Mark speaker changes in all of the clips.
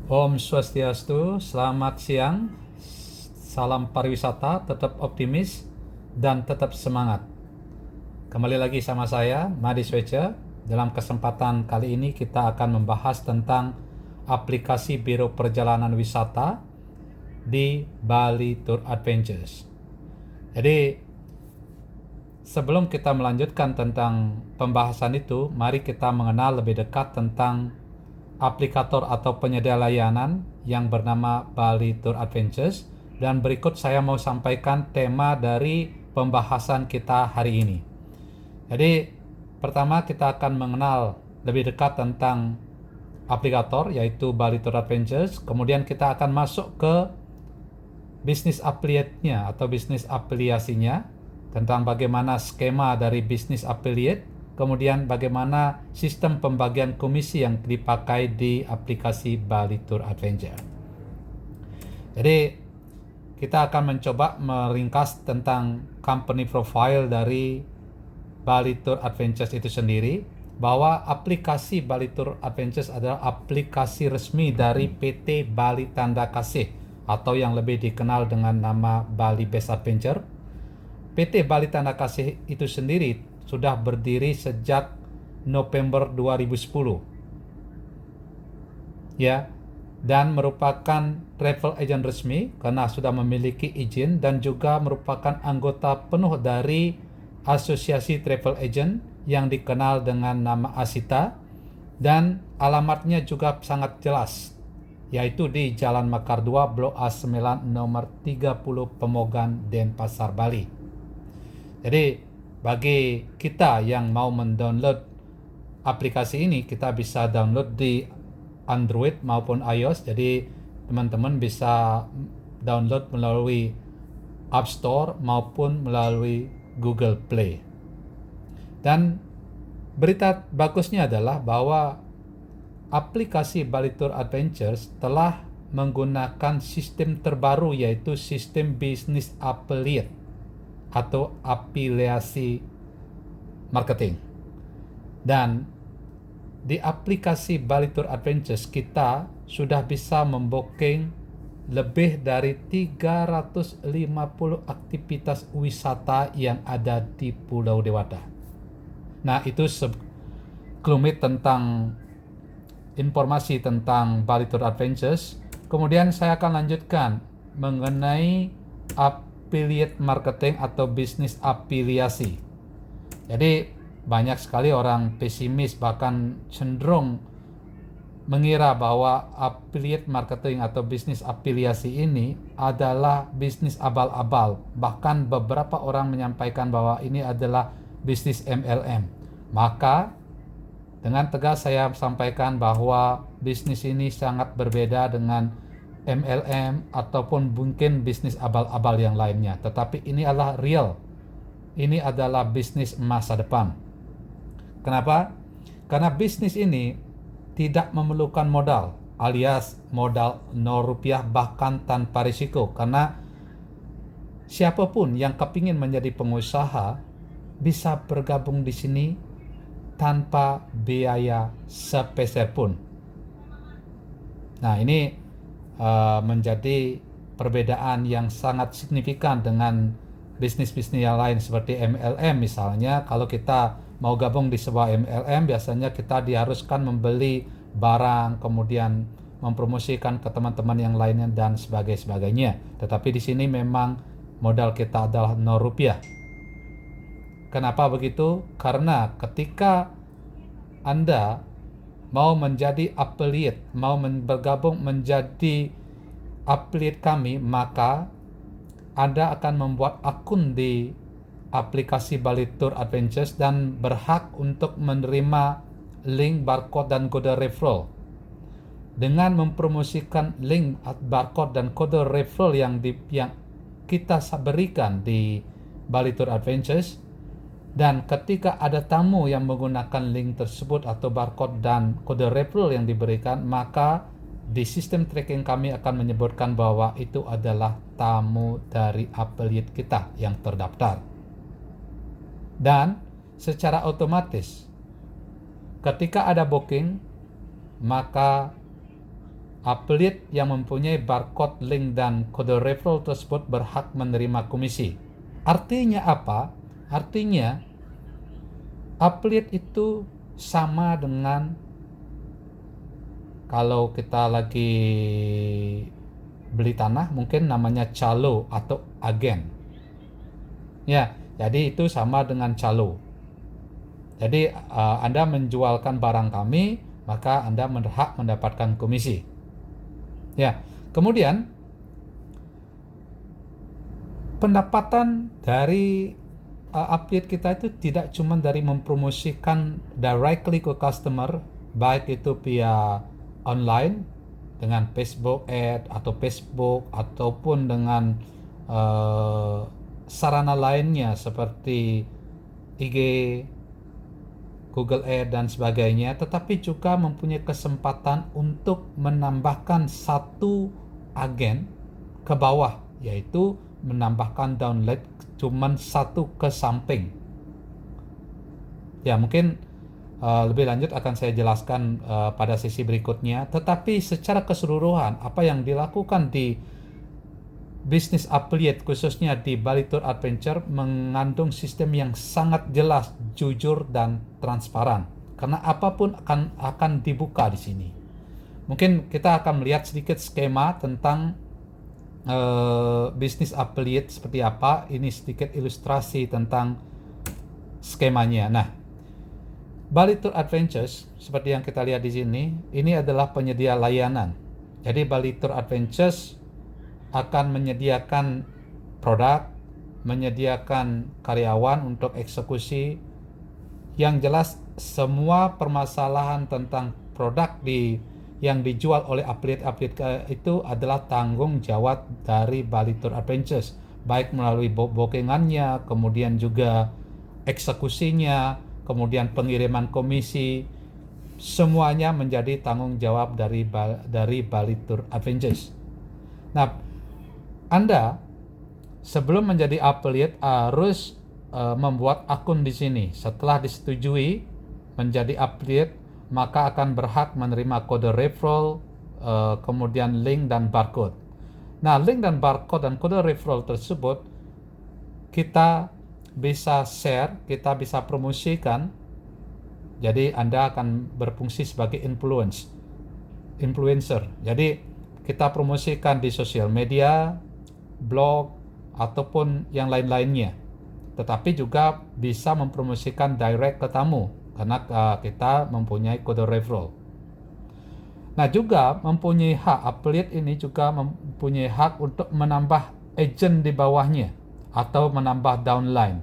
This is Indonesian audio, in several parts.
Speaker 1: Om Swastiastu, selamat siang, salam pariwisata, tetap optimis, dan tetap semangat. Kembali lagi sama saya, Madi Swece. Dalam kesempatan kali ini kita akan membahas tentang aplikasi Biro Perjalanan Wisata di Bali Tour Adventures. Jadi, sebelum kita melanjutkan tentang pembahasan itu, mari kita mengenal lebih dekat tentang aplikator atau penyedia layanan yang bernama Bali Tour Adventures, dan berikut saya mau sampaikan tema dari pembahasan kita hari ini. Jadi pertama kita akan mengenal lebih dekat tentang aplikator yaitu Bali Tour Adventures, kemudian kita akan masuk ke bisnis affiliate-nya atau bisnis afiliasinya, tentang bagaimana skema dari bisnis affiliate, kemudian bagaimana sistem pembagian komisi yang dipakai di aplikasi Bali Tour Adventure. Jadi kita akan mencoba meringkas tentang company profile dari Bali Tour Adventures itu sendiri, bahwa aplikasi Bali Tour Adventures adalah aplikasi resmi dari PT Bali Tanda Kasih atau yang lebih dikenal dengan nama Bali Best Adventure. PT Bali Tanda Kasih itu sendiri sudah berdiri sejak November 2010, ya, dan merupakan travel agent resmi karena sudah memiliki izin dan juga merupakan anggota penuh dari Asosiasi Travel Agent yang dikenal dengan nama ASITA, dan alamatnya juga sangat jelas, yaitu di Jalan Makar 2, Blok A9, nomor 30, Pemogan, Denpasar, Bali. Jadi bagi kita yang mau mendownload aplikasi ini, kita bisa download di Android maupun iOS. Jadi teman-teman bisa download melalui App Store maupun melalui Google Play. Dan berita bagusnya adalah bahwa aplikasi Bali Tour Adventures telah menggunakan sistem terbaru, yaitu sistem bisnis affiliate atau afiliasi marketing. Dan di aplikasi Bali Tour Adventures kita sudah bisa membooking lebih dari 350 aktivitas wisata yang ada di Pulau Dewata. Nah, itu sekelumit tentang informasi tentang Bali Tour Adventures. Kemudian saya akan lanjutkan mengenai affiliate marketing atau bisnis afiliasi. Jadi banyak sekali orang pesimis, bahkan cenderung mengira bahwa affiliate marketing atau bisnis afiliasi ini adalah bisnis abal-abal. Bahkan beberapa orang menyampaikan bahwa ini adalah bisnis MLM. Maka dengan tegas saya sampaikan bahwa bisnis ini sangat berbeda dengan MLM ataupun mungkin bisnis abal-abal yang lainnya. Tetapi ini adalah real. Ini adalah bisnis masa depan. Kenapa? Karena bisnis ini tidak memerlukan modal, alias modal 0 rupiah bahkan tanpa risiko. Karena siapapun yang kepingin menjadi pengusaha bisa bergabung di sini tanpa biaya sepeser pun. Nah, ini menjadi perbedaan yang sangat signifikan dengan bisnis-bisnis yang lain seperti MLM misalnya. Kalau kita mau gabung di sebuah MLM, biasanya kita diharuskan membeli barang, kemudian mempromosikan ke teman-teman yang lainnya dan sebagainya. Tetapi di sini memang modal kita adalah 0 rupiah. Kenapa begitu? Karena ketika Anda mau menjadi affiliate, mau bergabung menjadi affiliate kami, maka Anda akan membuat akun di aplikasi Bali Tour Adventures dan berhak untuk menerima link, barcode, dan kode referral. Dengan mempromosikan link, barcode, dan kode referral yang kita berikan di Bali Tour Adventures, dan ketika ada tamu yang menggunakan link tersebut atau barcode dan kode referral yang diberikan, maka di sistem tracking kami akan menyebutkan bahwa itu adalah tamu dari affiliate kita yang terdaftar. Dan secara otomatis ketika ada booking, maka affiliate yang mempunyai barcode, link, dan kode referral tersebut berhak menerima komisi. Artinya apa? Artinya affiliate itu sama dengan kalau kita lagi beli tanah, mungkin namanya calo atau agen. Ya, jadi itu sama dengan calo. Jadi Anda menjualkan barang kami, maka Anda berhak mendapatkan komisi. Ya, kemudian pendapatan dari affiliate kita itu tidak cuma dari mempromosikan directly ke customer, baik itu via online dengan Facebook ad atau Facebook ataupun dengan sarana lainnya seperti IG, Google Ad dan sebagainya, tetapi juga mempunyai kesempatan untuk menambahkan satu agen ke bawah, yaitu menambahkan download cuman satu ke samping. Ya, mungkin lebih lanjut akan saya jelaskan pada sesi berikutnya, tetapi secara keseluruhan apa yang dilakukan di bisnis affiliate khususnya di Bali Tour Adventure mengandung sistem yang sangat jelas, jujur, dan transparan, karena apapun akan dibuka di sini. Mungkin kita akan melihat sedikit skema tentang bisnis affiliate seperti apa. Ini sedikit ilustrasi tentang skemanya. Nah, Bali Tour Adventures seperti yang kita lihat di sini, ini adalah penyedia layanan. Jadi Bali Tour Adventures akan menyediakan produk, menyediakan karyawan untuk eksekusi. Yang jelas semua permasalahan tentang produk yang dijual oleh affiliate itu adalah tanggung jawab dari Bali Tour Adventures, baik melalui bookingannya, kemudian juga eksekusinya, kemudian pengiriman komisi, semuanya menjadi tanggung jawab dari Bali Tour Adventures. Nah, Anda sebelum menjadi affiliate harus membuat akun di sini. Setelah disetujui menjadi affiliate, maka akan berhak menerima kode referral, kemudian link dan barcode. Nah, link dan barcode dan kode referral tersebut kita bisa share, kita bisa promosikan. Jadi Anda akan berfungsi sebagai influencer. Jadi kita promosikan di sosial media, blog, ataupun yang lain-lainnya. Tetapi juga bisa mempromosikan direct ke tamu, karena kita mempunyai kode referral. Nah, juga mempunyai hak, affiliate ini juga mempunyai hak untuk menambah agent di bawahnya atau menambah downline.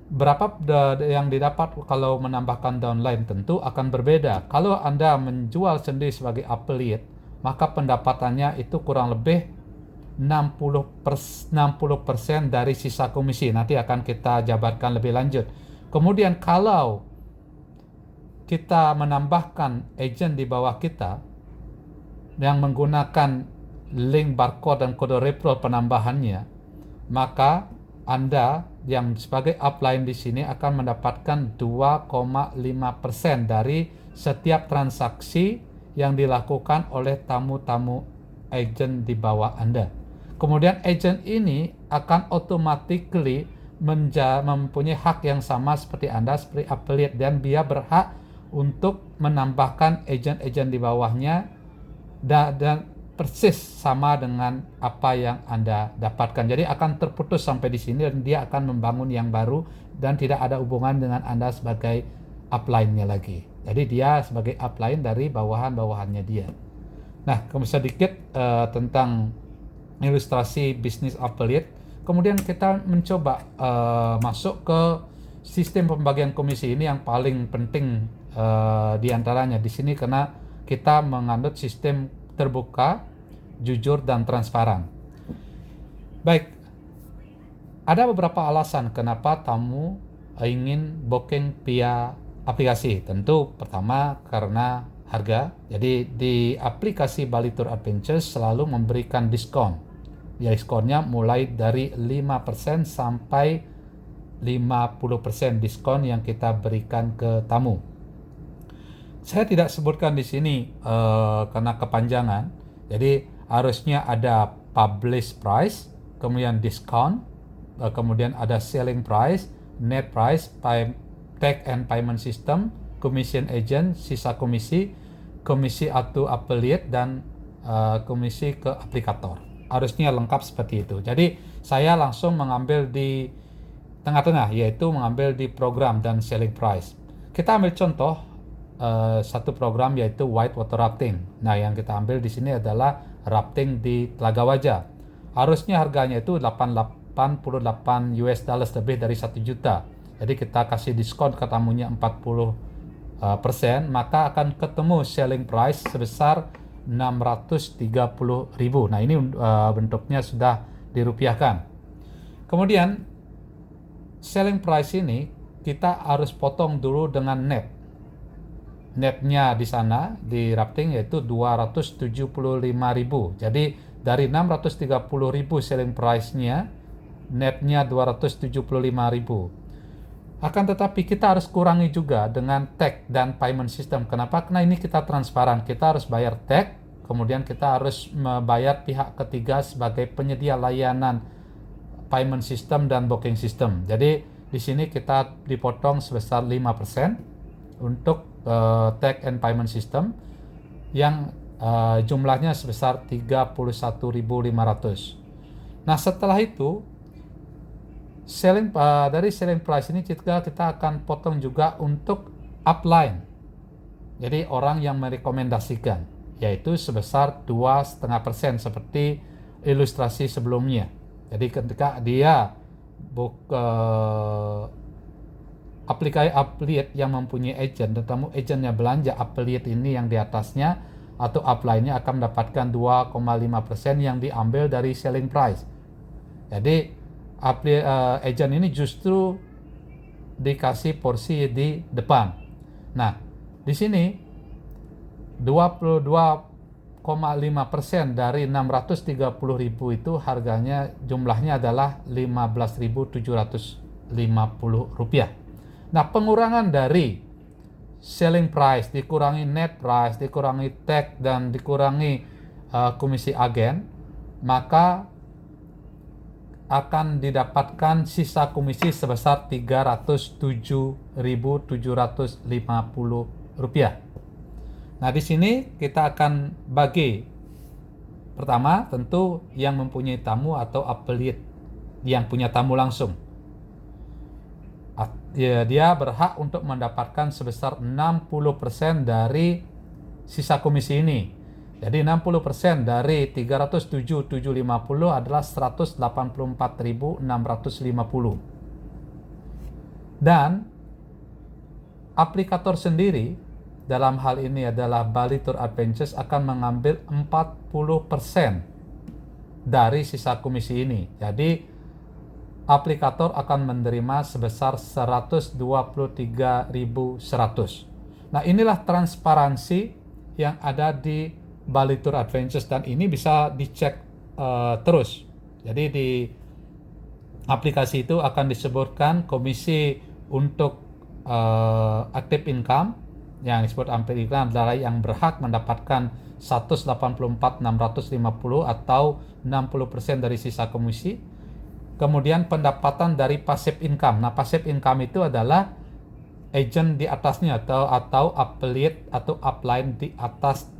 Speaker 1: Berapa yang didapat kalau menambahkan downline tentu akan berbeda. Kalau Anda menjual sendiri sebagai affiliate, maka pendapatannya itu kurang lebih 60% dari sisa komisi. Nanti akan kita jabarkan lebih lanjut. Kemudian kalau kita menambahkan agent di bawah kita yang menggunakan link, barcode, dan kode referral penambahannya, maka Anda yang sebagai upline di sini akan mendapatkan 2,5% dari setiap transaksi yang dilakukan oleh tamu-tamu agent di bawah Anda. Kemudian agent ini akan automatically mempunyai hak yang sama seperti Anda, seperti affiliate, dan dia berhak untuk menambahkan agent-agent di bawahnya dan persis sama dengan apa yang Anda dapatkan. Jadi akan terputus sampai di sini dan dia akan membangun yang baru dan tidak ada hubungan dengan Anda sebagai upline-nya lagi. Jadi dia sebagai upline dari bawahan-bawahannya dia. Nah, sedikit tentang ilustrasi bisnis affiliate. Kemudian kita mencoba masuk ke sistem pembagian komisi. Ini yang paling penting di antaranya di sini, karena kita menganut sistem terbuka, jujur, dan transparan. Baik, ada beberapa alasan kenapa tamu ingin booking via aplikasi. Tentu pertama karena harga. Jadi di aplikasi Bali Tour Adventures selalu memberikan diskon. Ya, diskonnya mulai dari 5% sampai 50% diskon yang kita berikan ke tamu. Saya tidak sebutkan di sini karena kepanjangan. Jadi harusnya ada publish price, kemudian discount, kemudian ada selling price, net price, tag and payment system, commission agent, sisa komisi, komisi atau affiliate, dan komisi ke aplikator. Harusnya lengkap seperti itu. Jadi saya langsung mengambil di tengah-tengah, yaitu mengambil di program dan selling price. Kita ambil contoh satu program, yaitu white water rafting. Nah, yang kita ambil di sini adalah rafting di Telaga Wajah. Harusnya harganya itu 88 US dollars, lebih dari 1 juta. Jadi kita kasih diskon ke tamunya 40%, maka akan ketemu selling price sebesar 630.000. Nah, ini bentuknya sudah dirupiahkan. Kemudian selling price ini kita harus potong dulu dengan net. Netnya di sana di rafting yaitu 275.000. Jadi dari 630.000 selling price-nya, netnya 275.000. Akan tetapi kita harus kurangi juga dengan tag dan payment system. Kenapa? Karena ini kita transparan. Kita harus bayar tag, kemudian kita harus membayar pihak ketiga sebagai penyedia layanan payment system dan booking system. Jadi di sini kita dipotong sebesar 5% untuk tag and payment system yang jumlahnya sebesar 31.500. Nah, setelah itu dari selling price ini kita akan potong juga untuk upline. Jadi orang yang merekomendasikan, yaitu sebesar 2,5% seperti ilustrasi sebelumnya. Jadi ketika dia affiliate yang mempunyai agent, tetapi agentnya belanja, affiliate ini yang di atasnya atau upline-nya akan mendapatkan 2,5% yang diambil dari selling price. Jadi agent ini justru dikasih porsi di depan. Nah, di sini 22,5% dari 630.000 itu harganya, jumlahnya adalah 15.750 rupiah. Nah, pengurangan dari selling price dikurangi net price, dikurangi tag, dan dikurangi komisi agen, maka akan didapatkan sisa komisi sebesar 307.750 rupiah. Nah, di sini kita akan bagi. Pertama, tentu yang mempunyai tamu atau affiliate yang punya tamu langsung. Dia berhak untuk mendapatkan sebesar 60% dari sisa komisi ini. Jadi 60% dari 307.750 adalah 184.650. Dan aplikator sendiri dalam hal ini adalah Bali Tour Adventures akan mengambil 40% dari sisa komisi ini. Jadi aplikator akan menerima sebesar 123.100. Nah, inilah transparansi yang ada di Bali Tour Adventures, dan ini bisa dicek terus. Jadi di aplikasi itu akan disebutkan komisi untuk active income yang disebut active income adalah yang berhak mendapatkan 184.650 atau 60% dari sisa komisi. Kemudian pendapatan dari passive income. Nah, passive income itu adalah agent di atasnya atau affiliate atau upline di atas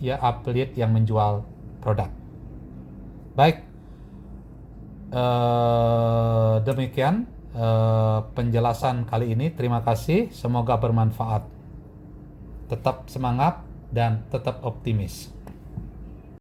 Speaker 1: affiliate yang menjual produk. Baik, demikian penjelasan kali ini. Terima kasih, semoga bermanfaat. Tetap semangat dan tetap optimis.